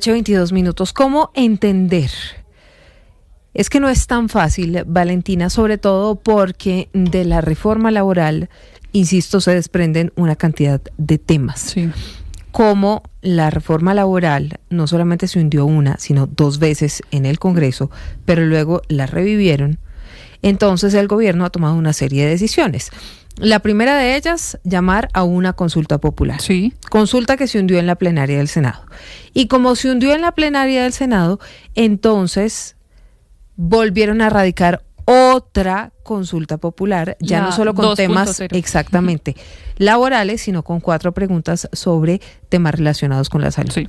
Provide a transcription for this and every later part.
22 minutos. ¿Cómo entender? Es que no es tan fácil, Valentina, sobre todo porque de la reforma laboral, insisto, se desprenden una cantidad de temas. Sí. Como la reforma laboral no solamente se hundió una, sino dos veces en el Congreso, pero luego la revivieron. Entonces el gobierno ha tomado una serie de decisiones. La primera de ellas, llamar a una consulta popular. Sí. Consulta que se hundió en la plenaria del Senado. Y como se hundió en la plenaria del Senado, entonces volvieron a radicar otra consulta popular, ya no solo con temas exactamente laborales, sino con 4 preguntas sobre temas relacionados con la salud. Sí.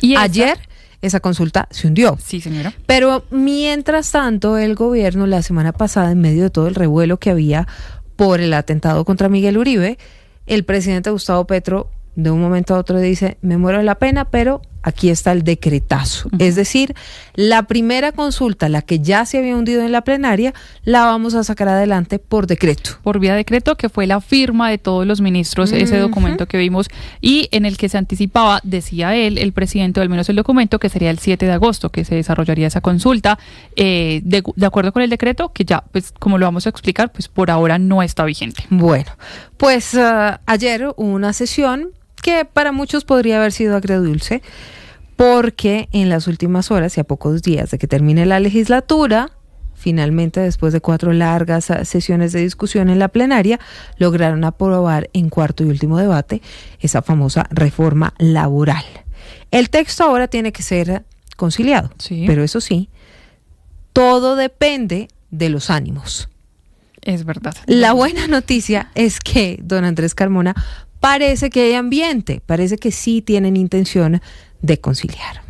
¿Y ayer esa consulta se hundió? Sí, señora. Pero mientras tanto, el gobierno la semana pasada, en medio de todo el revuelo que había por el atentado contra Miguel Uribe, el presidente Gustavo Petro de un momento a otro dice, me muero de la pena, pero aquí está el decretazo. Es decir, la primera consulta, la que ya se había hundido en la plenaria, la vamos a sacar adelante por decreto. Por vía de decreto, que fue la firma de todos los ministros, ese documento que vimos, y en el que se anticipaba, decía él, el presidente, o al menos el documento, que sería el 7 de agosto, que se desarrollaría esa consulta, de acuerdo con el decreto, que ya, pues, como lo vamos a explicar, pues por ahora no está vigente. Bueno, pues ayer hubo una sesión que para muchos podría haber sido agridulce, porque en las últimas horas y a pocos días de que termine la legislatura, finalmente después de 4 largas sesiones de discusión en la plenaria, lograron aprobar en cuarto y último debate esa famosa reforma laboral. El texto ahora tiene que ser conciliado, sí, pero eso sí, todo depende de los ánimos. Es verdad. La buena noticia es que don Andrés Carmona parece que hay ambiente, parece que sí tienen intención de conciliar.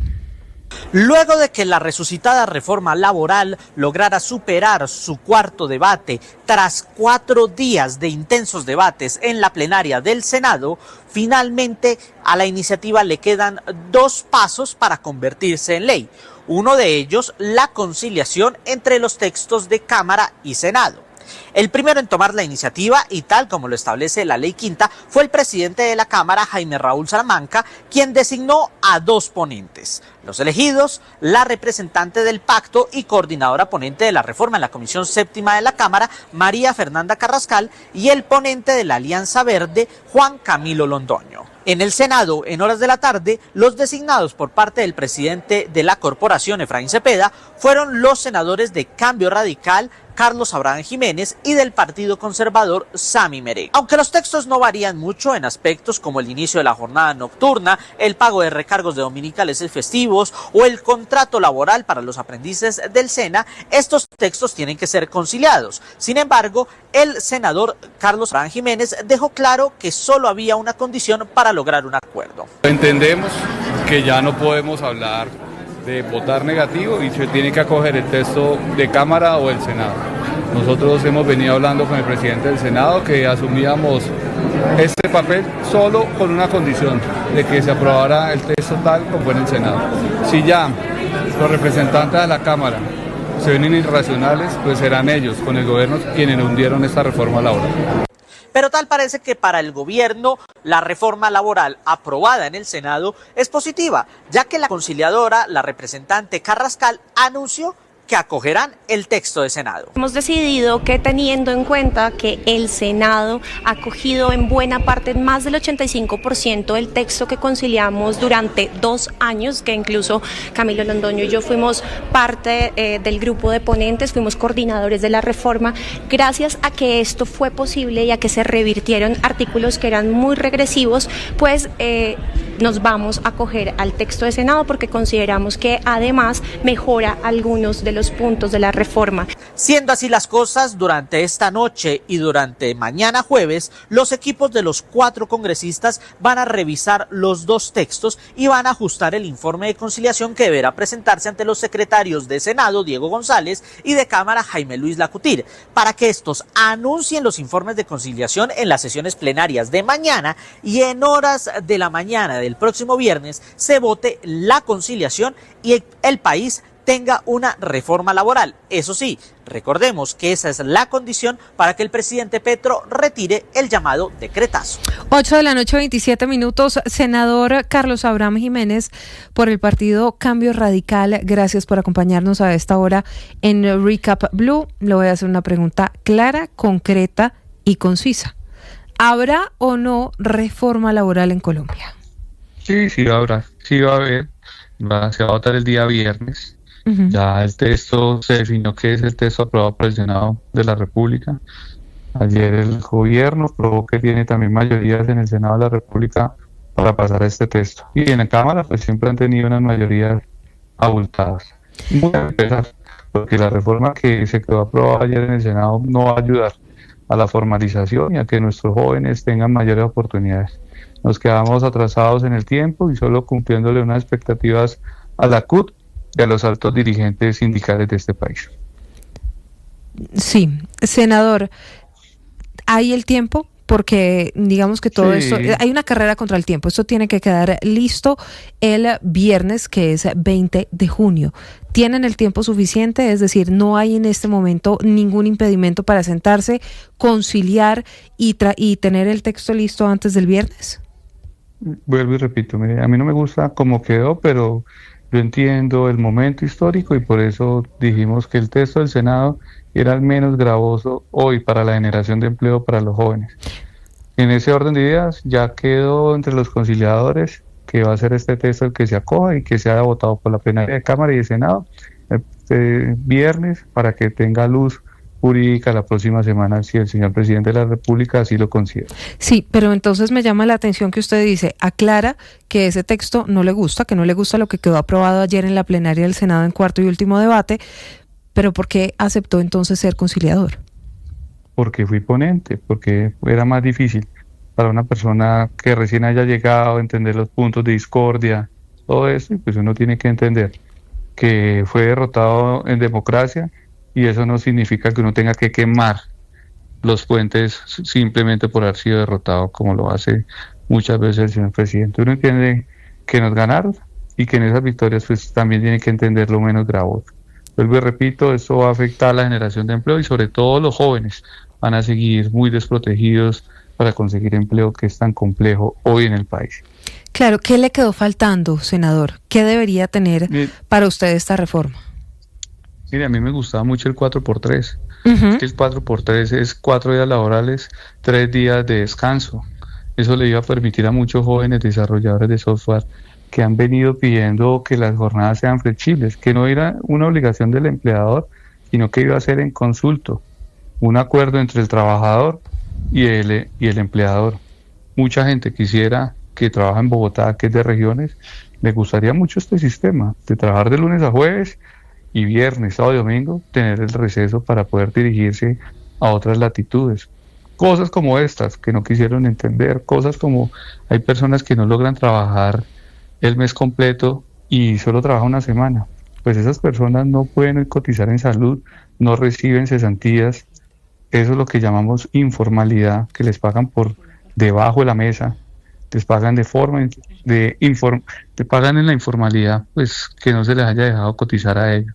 Luego de que la resucitada reforma laboral lograra superar su cuarto debate tras 4 días de intensos debates en la plenaria del Senado, finalmente a la iniciativa le quedan 2 pasos para convertirse en ley. Uno de ellos, la conciliación entre los textos de Cámara y Senado. El primero en tomar la iniciativa, y tal como lo establece la Ley Quinta, fue el presidente de la Cámara, Jaime Raúl Salamanca, quien designó a 2 ponentes. Los elegidos, la representante del pacto y coordinadora ponente de la reforma en la Comisión Séptima de la Cámara, María Fernanda Carrascal, y el ponente de la Alianza Verde, Juan Camilo Londoño. En el Senado, en horas de la tarde, los designados por parte del presidente de la corporación, Efraín Cepeda, fueron los senadores de Cambio Radical, Carlos Abraham Jiménez, y del Partido Conservador, Sami Meré. Aunque los textos no varían mucho en aspectos como el inicio de la jornada nocturna, el pago de recargos de dominicales y festivos o el contrato laboral para los aprendices del SENA, estos textos tienen que ser conciliados. Sin embargo, el senador Carlos Abraham Jiménez dejó claro que solo había una condición para lograr un acuerdo. Entendemos que ya no podemos hablar de votar negativo y se tiene que acoger el texto de Cámara o del Senado. Nosotros hemos venido hablando con el presidente del Senado que asumíamos este papel solo con una condición, de que se aprobara el texto tal como fue en el Senado. Si ya los representantes de la Cámara se ven irracionales, pues serán ellos con el gobierno quienes hundieron esta reforma laboral. Pero tal parece que para el gobierno la reforma laboral aprobada en el Senado es positiva, ya que la conciliadora, la representante Carrascal, anunció que acogerán el texto de Senado. Hemos decidido que, teniendo en cuenta que el Senado ha acogido en buena parte, más del 85% del texto que conciliamos durante 2 años, que incluso Camilo Londoño y yo fuimos parte del grupo de ponentes, fuimos coordinadores de la reforma, gracias a que esto fue posible y a que se revirtieron artículos que eran muy regresivos, pues nos vamos a acoger al texto de Senado porque consideramos que además mejora algunos de los puntos de la reforma. Siendo así las cosas, durante esta noche y durante mañana jueves, los equipos de los 4 congresistas van a revisar los 2 textos y van a ajustar el informe de conciliación que deberá presentarse ante los secretarios de Senado, Diego González, y de Cámara, Jaime Luis Lacutir, para que estos anuncien los informes de conciliación en las sesiones plenarias de mañana y en horas de la mañana del próximo viernes se vote la conciliación y el país tenga una reforma laboral. Eso sí, recordemos que esa es la condición para que el presidente Petro retire el llamado decretazo. 8:27 p.m. Senador Carlos Abraham Jiménez, por el partido Cambio Radical, gracias por acompañarnos a esta hora en Recap Blue. Le voy a hacer una pregunta clara, concreta y concisa. ¿Habrá o no reforma laboral en Colombia? Sí habrá, sí va a haber. Se va a votar el día viernes. Uh-huh. Ya el texto se definió que es el texto aprobado por el Senado de la República. Ayer el gobierno probó que tiene también mayorías en el Senado de la República para pasar este texto. Y en la Cámara pues siempre han tenido unas mayorías abultadas. Muy a pesar, porque la reforma que se quedó aprobada ayer en el Senado no va a ayudar a la formalización y a que nuestros jóvenes tengan mayores oportunidades. Nos quedamos atrasados en el tiempo y solo cumpliéndole unas expectativas a la CUT y a los altos dirigentes sindicales de este país. Sí, senador, ¿hay el tiempo? Porque digamos que todo esto, hay una carrera contra el tiempo, esto tiene que quedar listo el viernes, que es 20 de junio. ¿Tienen el tiempo suficiente? Es decir, ¿no hay en este momento ningún impedimento para sentarse, conciliar y tener el texto listo antes del viernes? Vuelvo y repito, mire, a mí no me gusta cómo quedó, pero yo entiendo el momento histórico y por eso dijimos que el texto del Senado era el menos gravoso hoy para la generación de empleo para los jóvenes. En ese orden de ideas ya quedó entre los conciliadores que va a ser este texto el que se acoja y que sea votado por la plenaria de Cámara y de Senado este viernes para que tenga luz jurídica la próxima semana si el señor presidente de la República así lo considera. Sí, pero entonces me llama la atención que usted dice, aclara que ese texto no le gusta, que no le gusta lo que quedó aprobado ayer en la plenaria del Senado en cuarto y último debate, pero ¿por qué aceptó entonces ser conciliador? Porque fui ponente, porque era más difícil para una persona que recién haya llegado a entender los puntos de discordia, todo eso, y pues uno tiene que entender que fue derrotado en democracia y eso no significa que uno tenga que quemar los puentes simplemente por haber sido derrotado, como lo hace muchas veces el señor presidente. Uno entiende que nos ganaron y que en esas victorias pues también tiene que entender lo menos gravoso. Vuelvo y repito, esto va a afectar a la generación de empleo y sobre todo los jóvenes van a seguir muy desprotegidos para conseguir empleo que es tan complejo hoy en el país. Claro, ¿qué le quedó faltando, senador? ¿Qué debería tener para usted esta reforma? Mire, a mí me gustaba mucho el 4x3. Uh-huh. Es que el 4x3 es 4 días laborales, 3 días de descanso. Eso le iba a permitir a muchos jóvenes desarrolladores de software que han venido pidiendo que las jornadas sean flexibles, que no era una obligación del empleador, sino que iba a ser en consulto, un acuerdo entre el trabajador y el empleador. Mucha gente quisiera que trabaja en Bogotá, que es de regiones, le gustaría mucho este sistema, de trabajar de lunes a jueves y viernes, sábado y domingo, tener el receso para poder dirigirse a otras latitudes. Cosas como estas que no quisieron entender, cosas como hay personas que no logran trabajar el mes completo y solo trabajan una semana. Pues esas personas no pueden cotizar en salud, no reciben cesantías. Eso es lo que llamamos informalidad, que les pagan por debajo de la mesa, les pagan le pagan en la informalidad, pues que no se les haya dejado cotizar a ellos.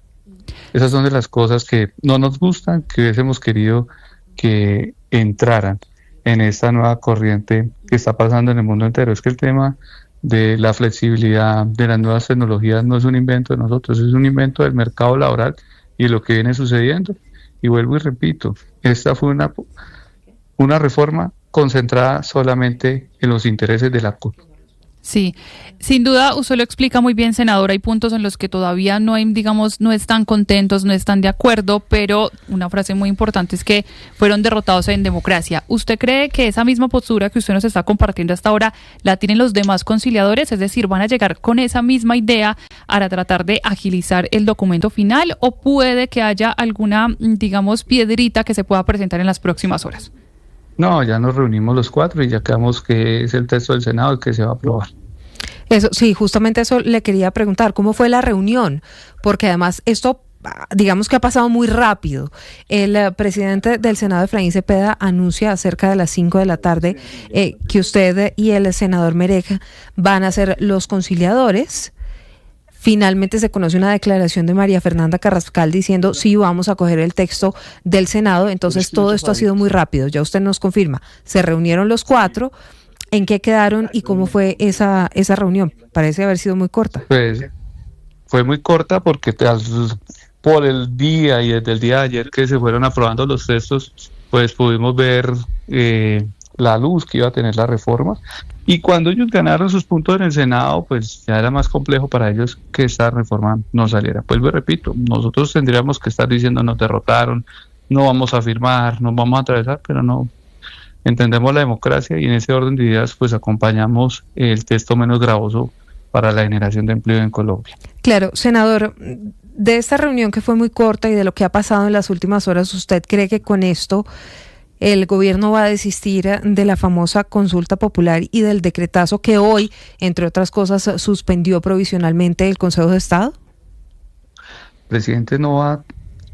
Esas son de las cosas que no nos gustan, que hubiésemos querido que entraran en esta nueva corriente que está pasando en el mundo entero. Es que el tema de la flexibilidad de las nuevas tecnologías no es un invento de nosotros, es un invento del mercado laboral y lo que viene sucediendo. Y vuelvo y repito, esta fue una reforma concentrada solamente en los intereses de la CUT. Sí, sin duda usted lo explica muy bien, senador. Hay puntos en los que todavía no están contentos, no están de acuerdo, pero una frase muy importante es que fueron derrotados en democracia. ¿Usted cree que esa misma postura que usted nos está compartiendo hasta ahora la tienen los demás conciliadores? Es decir, ¿van a llegar con esa misma idea para tratar de agilizar el documento final o puede que haya alguna, piedrita que se pueda presentar en las próximas horas? No, ya nos reunimos los 4 y ya quedamos que es el texto del Senado el que se va a aprobar. Eso, sí, justamente eso le quería preguntar, ¿cómo fue la reunión? Porque además esto, digamos que ha pasado muy rápido. El presidente del Senado, Efraín Cepeda, anuncia cerca de las 5 de la tarde que usted y el senador Mereja van a ser los conciliadores. finalmente se conoce una declaración de María Fernanda Carrascal diciendo sí, vamos a coger el texto del Senado. Entonces todo esto ha sido muy rápido, ya usted nos confirma, se reunieron los 4, ¿en qué quedaron y cómo fue esa reunión? Parece haber sido muy corta. Pues fue muy corta porque por el día y desde el día de ayer que se fueron aprobando los textos, pues pudimos ver la luz que iba a tener la reforma, y cuando ellos ganaron sus puntos en el Senado, pues ya era más complejo para ellos que esta reforma no saliera. Pues repito, nosotros tendríamos que estar diciendo nos derrotaron, no vamos a firmar, nos vamos a atravesar, pero no, entendemos la democracia y en ese orden de ideas pues acompañamos el texto menos gravoso para la generación de empleo en Colombia. Claro, senador, de esta reunión que fue muy corta y de lo que ha pasado en las últimas horas, ¿usted cree que con esto el gobierno va a desistir de la famosa consulta popular y del decretazo que hoy, entre otras cosas, suspendió provisionalmente el Consejo de Estado? El presidente no va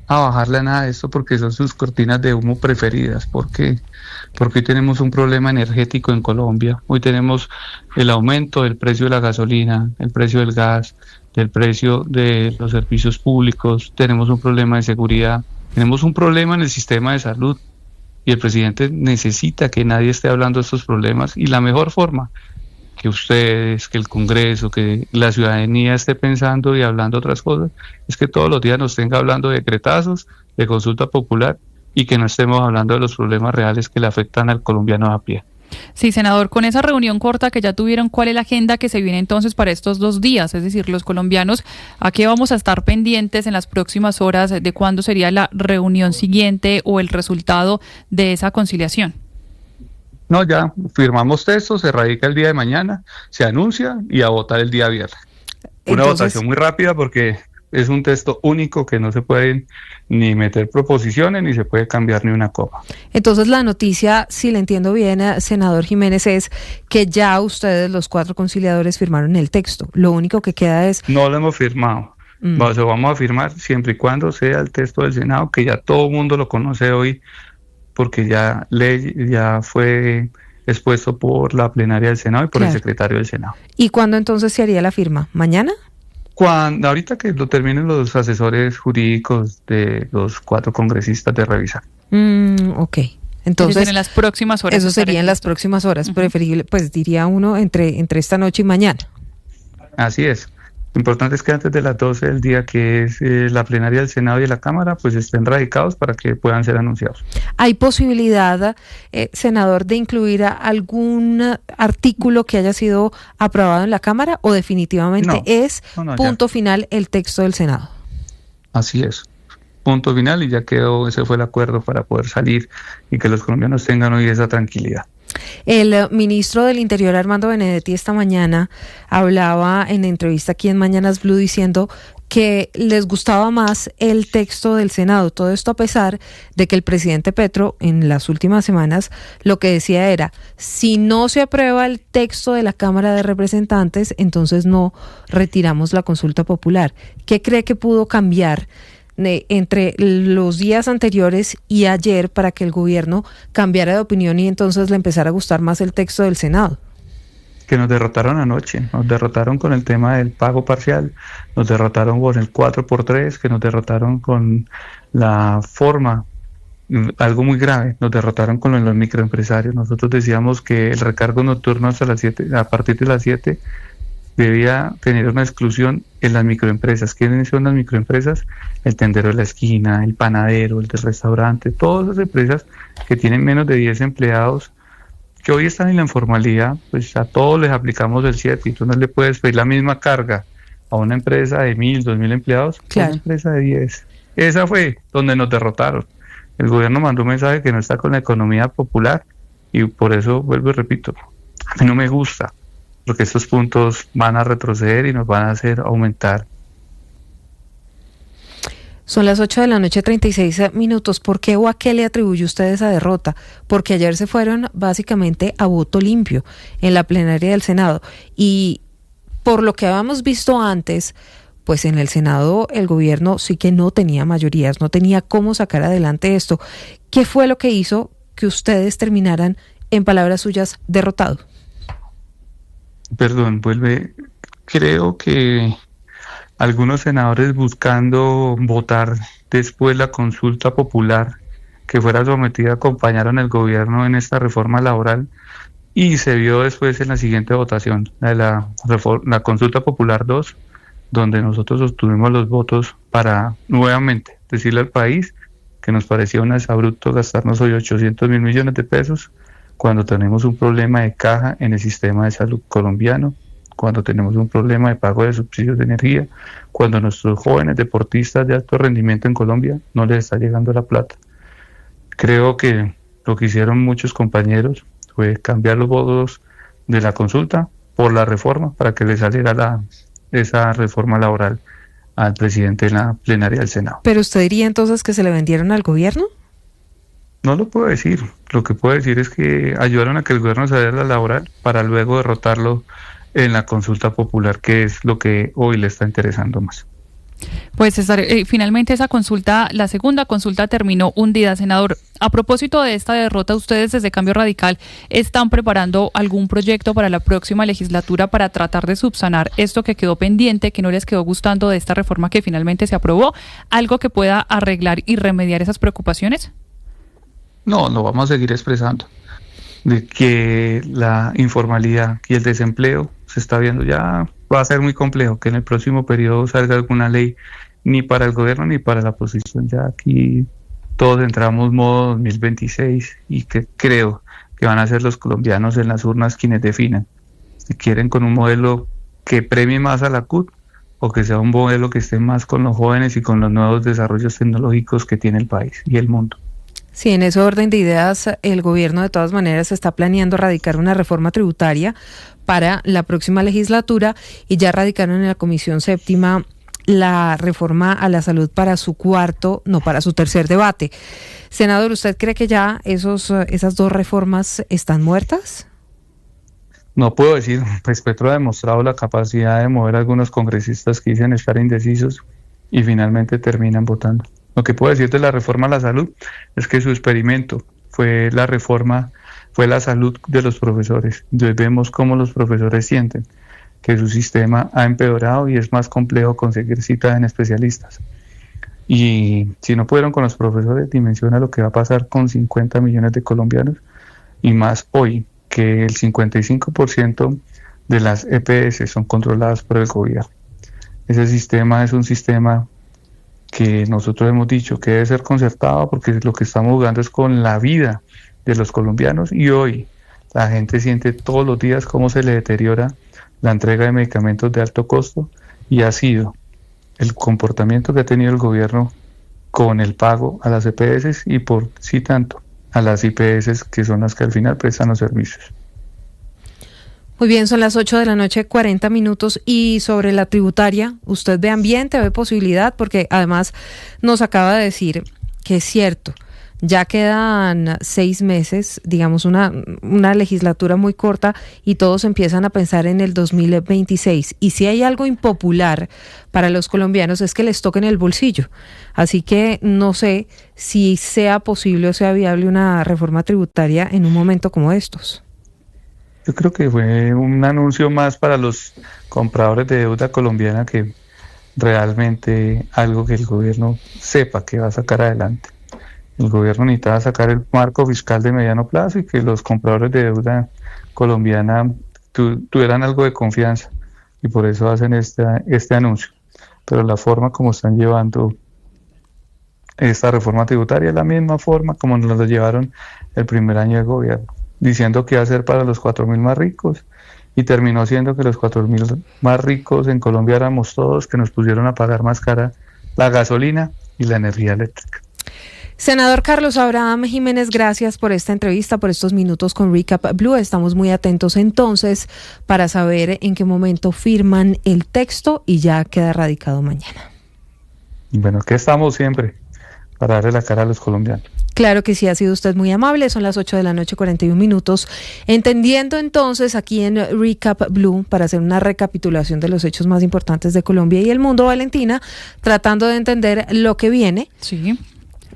a bajarle a nada de esto porque son sus cortinas de humo preferidas. ¿Por qué? Porque hoy tenemos un problema energético en Colombia. Hoy tenemos el aumento del precio de la gasolina, el precio del gas, del precio de los servicios públicos, tenemos un problema de seguridad, tenemos un problema en el sistema de salud. Y el presidente necesita que nadie esté hablando de estos problemas, y la mejor forma que ustedes, que el Congreso, que la ciudadanía esté pensando y hablando otras cosas, es que todos los días nos tenga hablando de decretazos, de consulta popular, y que no estemos hablando de los problemas reales que le afectan al colombiano a pie. Sí, senador, con esa reunión corta que ya tuvieron, ¿cuál es la agenda que se viene entonces para estos 2 días? Es decir, los colombianos, ¿a qué vamos a estar pendientes en las próximas horas de cuándo sería la reunión siguiente o el resultado de esa conciliación? No, ya firmamos textos, se radica el día de mañana, se anuncia y a votar el día viernes. Una votación muy rápida porque es un texto único que no se pueden ni meter proposiciones ni se puede cambiar ni una coma. Entonces la noticia, si le entiendo bien, senador Jiménez, es que ya ustedes, los 4 conciliadores, firmaron el texto. Lo único que queda es... No lo hemos firmado. Lo vamos a firmar siempre y cuando sea el texto del Senado, que ya todo el mundo lo conoce hoy, porque ya fue expuesto por la plenaria del Senado y por el secretario del Senado. ¿Y cuándo entonces se haría la firma? ¿Mañana? Ahorita que lo terminen los asesores jurídicos de los 4 congresistas de revisar. Ok. Entonces, en las próximas horas. Eso sería en las próximas horas, preferible, pues diría uno entre esta noche y mañana. Así es. Lo importante es que antes de las 12 del día, que es la plenaria del Senado y de la Cámara, pues estén radicados para que puedan ser anunciados. ¿Hay posibilidad, senador, de incluir algún artículo que haya sido aprobado en la Cámara o definitivamente punto final el texto del Senado? Así es. Punto final y ya quedó, ese fue el acuerdo para poder salir y que los colombianos tengan hoy esa tranquilidad. El ministro del Interior, Armando Benedetti, esta mañana hablaba en entrevista aquí en Mañanas Blue diciendo que les gustaba más el texto del Senado. Todo esto a pesar de que el presidente Petro en las últimas semanas lo que decía era: si no se aprueba el texto de la Cámara de Representantes, entonces no retiramos la consulta popular. ¿Qué cree que pudo cambiar entre los días anteriores y ayer para que el gobierno cambiara de opinión y entonces le empezara a gustar más el texto del Senado? Que nos derrotaron anoche, nos derrotaron con el tema del pago parcial, nos derrotaron con el 4x3, que nos derrotaron con la forma, algo muy grave, nos derrotaron con los microempresarios. Nosotros decíamos que el recargo nocturno hasta las 7, a partir de las 7, debía tener una exclusión en las microempresas. ¿Quiénes son las microempresas? El tendero de la esquina, el panadero, el del restaurante, todas esas empresas que tienen menos de 10 empleados, que hoy están en la informalidad, pues a todos les aplicamos el 7, y tú no le puedes pedir la misma carga a una empresa de 1.000, 2.000 empleados, que a una empresa de 10. Esa fue donde nos derrotaron. El gobierno mandó un mensaje que no está con la economía popular, y por eso, vuelvo y repito, a mí no me gusta, porque estos puntos van a retroceder y nos van a hacer aumentar. Son las 8:36 p.m. ¿Por qué o a qué le atribuye usted esa derrota? Porque ayer se fueron básicamente a voto limpio en la plenaria del Senado. Y por lo que habíamos visto antes, pues en el Senado el gobierno sí que no tenía mayorías, no tenía cómo sacar adelante esto. ¿Qué fue lo que hizo que ustedes terminaran, en palabras suyas, derrotados? Perdón, creo que algunos senadores buscando votar después la consulta popular que fuera sometida, acompañaron al gobierno en esta reforma laboral, y se vio después en la siguiente votación, la consulta popular 2, donde nosotros obtuvimos los votos para nuevamente decirle al país que nos parecía un exabrupto gastarnos hoy 800.000 millones de pesos cuando tenemos un problema de caja en el sistema de salud colombiano, cuando tenemos un problema de pago de subsidios de energía, cuando a nuestros jóvenes deportistas de alto rendimiento en Colombia no les está llegando la plata. Creo que lo que hicieron muchos compañeros fue cambiar los votos de la consulta por la reforma para que le saliera esa reforma laboral al presidente en la plenaria del Senado. ¿Pero usted diría entonces que se le vendieron al gobierno? No lo puedo decir. Lo que puedo decir es que ayudaron a que el gobierno saliera a la laboral para luego derrotarlo en la consulta popular, que es lo que hoy le está interesando más. Pues César, finalmente esa consulta, la segunda consulta, terminó hundida. Senador, a propósito de esta derrota, ustedes desde Cambio Radical están preparando algún proyecto para la próxima legislatura para tratar de subsanar esto que quedó pendiente, que no les quedó gustando de esta reforma que finalmente se aprobó, algo que pueda arreglar y remediar esas preocupaciones. No, lo vamos a seguir expresando, de que la informalidad y el desempleo se está viendo ya. Va a ser muy complejo que en el próximo periodo salga alguna ley, ni para el gobierno ni para la oposición. Ya aquí todos entramos modo 2026 y que creo que van a ser los colombianos en las urnas quienes definan si quieren con un modelo que premie más a la CUT o que sea un modelo que esté más con los jóvenes y con los nuevos desarrollos tecnológicos que tiene el país y el mundo. Sí, en ese orden de ideas, el gobierno de todas maneras está planeando radicar una reforma tributaria para la próxima legislatura y ya radicaron en la Comisión Séptima la reforma a la salud para su tercer debate. Senador, ¿usted cree que ya esas dos reformas están muertas? No puedo decir, pues Petro ha demostrado la capacidad de mover a algunos congresistas que dicen estar indecisos y finalmente terminan votando. Lo que puedo decir de la reforma a la salud es que su experimento fue la salud de los profesores. Entonces vemos cómo los profesores sienten que su sistema ha empeorado y es más complejo conseguir citas en especialistas. Y si no pudieron con los profesores, dimensiona lo que va a pasar con 50 millones de colombianos y más hoy, que el 55% de las EPS son controladas por el gobierno. Ese sistema es un sistema que nosotros hemos dicho que debe ser concertado porque lo que estamos jugando es con la vida de los colombianos y hoy la gente siente todos los días cómo se le deteriora la entrega de medicamentos de alto costo y ha sido el comportamiento que ha tenido el gobierno con el pago a las EPS y por sí tanto a las IPS, que son las que al final prestan los servicios. Muy bien, son las 8:40 p.m. y sobre la tributaria, ¿usted ve ambiente, ve posibilidad? Porque además nos acaba de decir que es cierto, ya quedan 6 meses, digamos una legislatura muy corta y todos empiezan a pensar en el 2026. Y si hay algo impopular para los colombianos es que les toquen el bolsillo. Así que no sé si sea posible o sea viable una reforma tributaria en un momento como estos. Yo creo que fue un anuncio más para los compradores de deuda colombiana que realmente algo que el gobierno sepa que va a sacar adelante. El gobierno necesitaba sacar el marco fiscal de mediano plazo y que los compradores de deuda colombiana tuvieran algo de confianza y por eso hacen este anuncio. Pero la forma como están llevando esta reforma tributaria es la misma forma como nos lo llevaron el primer año de gobierno, diciendo que iba a ser para los 4.000 más ricos y terminó siendo que los 4.000 más ricos en Colombia éramos todos, que nos pusieron a pagar más cara la gasolina y la energía eléctrica. Senador Carlos Abraham Jiménez, gracias por esta entrevista, por estos minutos con Recap Blue. Estamos muy atentos entonces para saber en qué momento firman el texto y ya queda radicado mañana. Bueno, que estamos siempre para darle la cara a los colombianos. Claro que sí, ha sido usted muy amable. Son las 8:41 p.m. Entendiendo entonces aquí en Recap Blue, para hacer una recapitulación de los hechos más importantes de Colombia y el mundo, Valentina, tratando de entender lo que viene. Sí.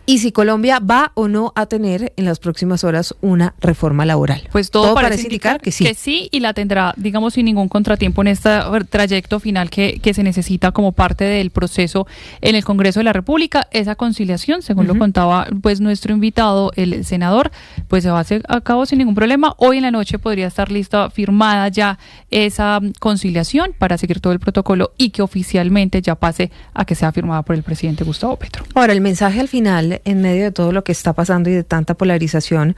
y si Colombia va o no a tener en las próximas horas una reforma laboral. Pues todo parece indicar que sí, y la tendrá, digamos, sin ningún contratiempo en este trayecto final que se necesita como parte del proceso en el Congreso de la República. Esa conciliación, según lo contaba pues nuestro invitado, el senador, pues se va a hacer a cabo sin ningún problema. Hoy en la noche podría estar lista, firmada ya esa conciliación para seguir todo el protocolo y que oficialmente ya pase a que sea firmada por el presidente Gustavo Petro. Ahora, el mensaje al final, en medio de todo lo que está pasando y de tanta polarización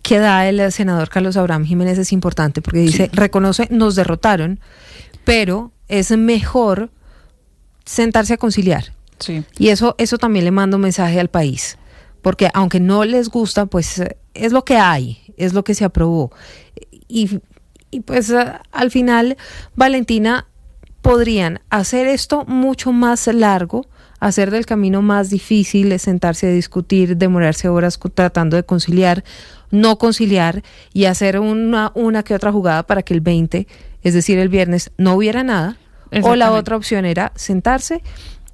que da el senador Carlos Abraham Jiménez, es importante porque dice, reconoce, nos derrotaron, pero es mejor sentarse a conciliar. Sí. Y eso también le manda un mensaje al país, porque aunque no les gusta, pues es lo que hay, es lo que se aprobó. Y pues al final, Valentina, podrían hacer esto mucho más largo, hacer del camino más difícil, sentarse a discutir, demorarse horas tratando de conciliar, no conciliar y hacer una que otra jugada para que el 20, es decir, el viernes, no hubiera nada. O la otra opción era sentarse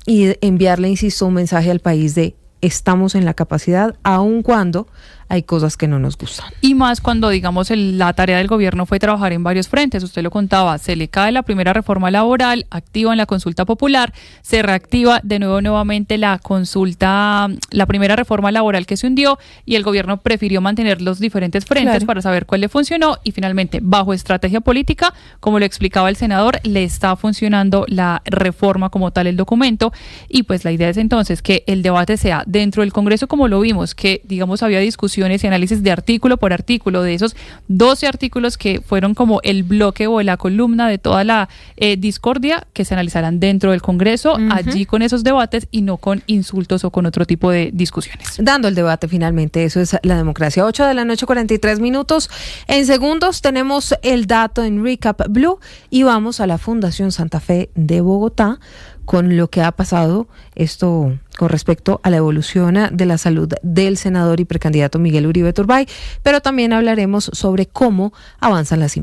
y enviarle, insisto, un mensaje al país de estamos en la capacidad, aun cuando hay cosas que no nos gustan. Y más cuando, digamos, la tarea del gobierno fue trabajar en varios frentes. Usted lo contaba, se le cae la primera reforma laboral, activa en la consulta popular, se reactiva de nuevamente la consulta, la primera reforma laboral que se hundió, y el gobierno prefirió mantener los diferentes frentes para saber cuál le funcionó, y finalmente, bajo estrategia política, como lo explicaba el senador, le está funcionando la reforma como tal, el documento, y pues la idea es entonces que el debate sea dentro del Congreso, como lo vimos, que digamos había discusiones y análisis de artículo por artículo, de esos 12 artículos que fueron como el bloque o la columna de toda la discordia, que se analizarán dentro del Congreso, allí con esos debates y no con insultos o con otro tipo de discusiones. Dando el debate finalmente, eso es la democracia. 8 de la noche, 43 minutos. En segundos tenemos el dato en Recap Blue y vamos a la Fundación Santa Fe de Bogotá con lo que ha pasado, esto con respecto a la evolución de la salud del senador y precandidato Miguel Uribe Turbay, pero también hablaremos sobre cómo avanzan las